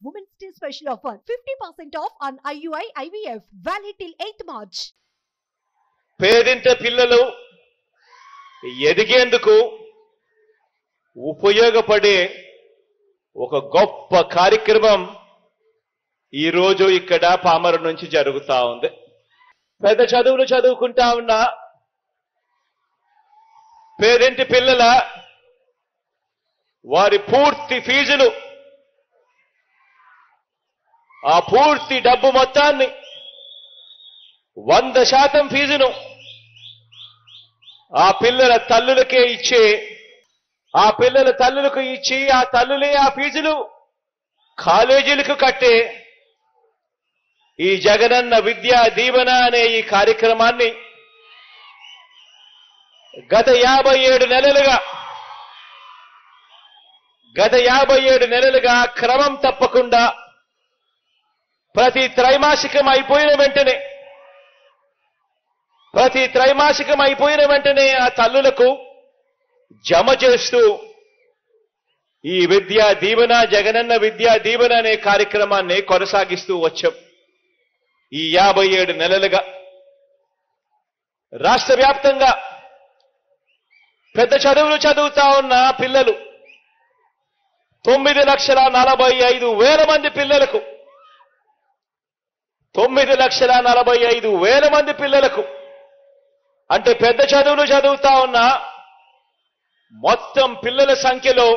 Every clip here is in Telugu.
Women's Day special offer 50% off on IUI IVF valid till 8th March. పేదింట పిల్లలు ఎదిగేందుకు ఉపయోగపడే ఒక గొప్ప కార్యక్రమం ఈ రోజు ఇక్కడ పామరు నుంచి జరుగుతా ఉంది. పెద్ద చదువులు చదువుకుంటా ఉన్న పేదింటి పిల్లల వారి పూర్తి ఫీజులు, ఆ పూర్తి డబ్బు మొత్తాన్ని 100% ఫీజును ఆ పిల్లల తల్లులకే ఇచ్చే, ఆ పిల్లల తల్లులకు ఇచ్చి ఆ తల్లులే ఆ ఫీజులు కాలేజీలకు కట్టే ఈ జగనన్న విద్యా దీవెన అనే ఈ కార్యక్రమాన్ని గత 57 నెలలుగా క్రమం తప్పకుండా ప్రతి త్రైమాసికం అయిపోయిన వెంటనే ఆ తల్లులకు జమ చేస్తూ ఈ విద్యా దీవెన, జగనన్న విద్యా దీవెన అనే కార్యక్రమాన్ని కొనసాగిస్తూ వచ్చాం. ఈ 57 నెలలుగా రాష్ట్ర వ్యాప్తంగా పెద్ద చదువులు చదువుతా ఉన్న పిల్లలు 9,45,000 మంది పిల్లలకు 9,45,000 మంది పిల్లలకు అంటే పెద్ద చదువులు చదువుతా ఉన్న మొత్తం పిల్లల సంఖ్యలో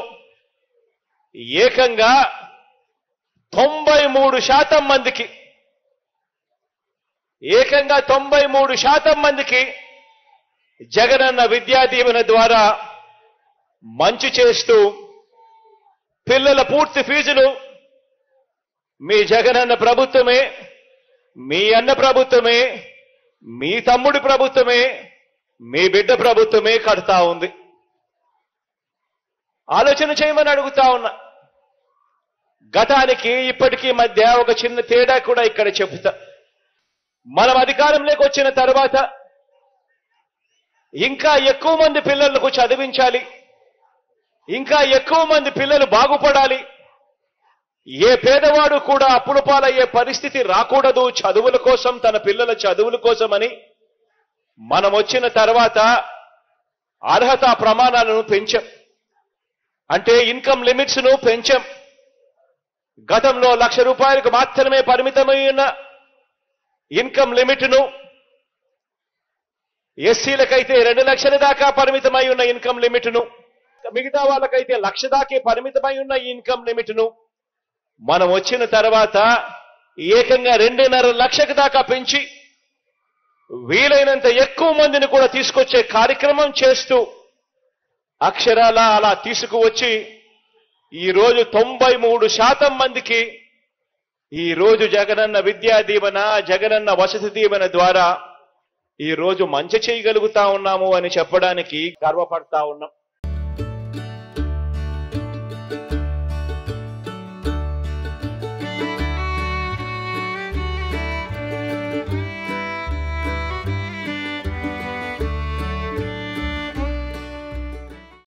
ఏకంగా 93% మందికి జగనన్న విద్యా దీవెన ద్వారా మంచి చేస్తూ పిల్లల పూర్తి ఫీజులు మీ జగనన్న ప్రభుత్వమే, మీ అన్న ప్రభుత్వమే, మీ తమ్ముడి ప్రభుత్వమే, మీ బిడ్డ ప్రభుత్వమే కడతా ఉంది. ఆలోచన చేయమని అడుగుతా ఉన్నా. గతానికి ఇప్పటికీ మధ్య ఒక చిన్న తేడా కూడా ఇక్కడ చెబుతా. మనం అధికారంలోకి వచ్చిన తర్వాత ఇంకా ఎక్కువ మంది పిల్లలకు చదివించాలి, ఇంకా ఎక్కువ మంది పిల్లలు బాగుపడాలి, ఏ పేదవాడు కూడా అప్పుల పాలయ్యే పరిస్థితి రాకూడదు చదువుల కోసం, తన పిల్లల చదువుల కోసమని మనం వచ్చిన తర్వాత అర్హత ప్రమాణాలను పెంచాం. అంటే ఇన్కమ్ లిమిట్స్ ను పెంచాం. గతంలో ₹1,00,000 మాత్రమే పరిమితమై ఉన్న ఇన్కమ్ లిమిట్ ను, ఎస్సీలకైతే 2 లక్షల దాకా పరిమితమై ఉన్న ఇన్కమ్ లిమిట్ ను, మిగతా వాళ్ళకైతే 1,00,000 దాకే పరిమితమై ఉన్న ఈ ఇన్కమ్ లిమిట్ ను మనం వచ్చిన తర్వాత ఏకంగా 2.5 లక్షల దాకా పెంచి వీలైనంత ఎక్కువ మందిని కూడా తీసుకొచ్చే కార్యక్రమం చేస్తూ అక్షరాల అలా తీసుకువచ్చి ఈ రోజు 93% మందికి ఈ రోజు జగనన్న విద్యా దీవెన, జగనన్న వసతి దీవెన ద్వారా ఈ రోజు మంచి చేయగలుగుతా ఉన్నాము అని చెప్పడానికి గర్వపడతా ఉన్నాం.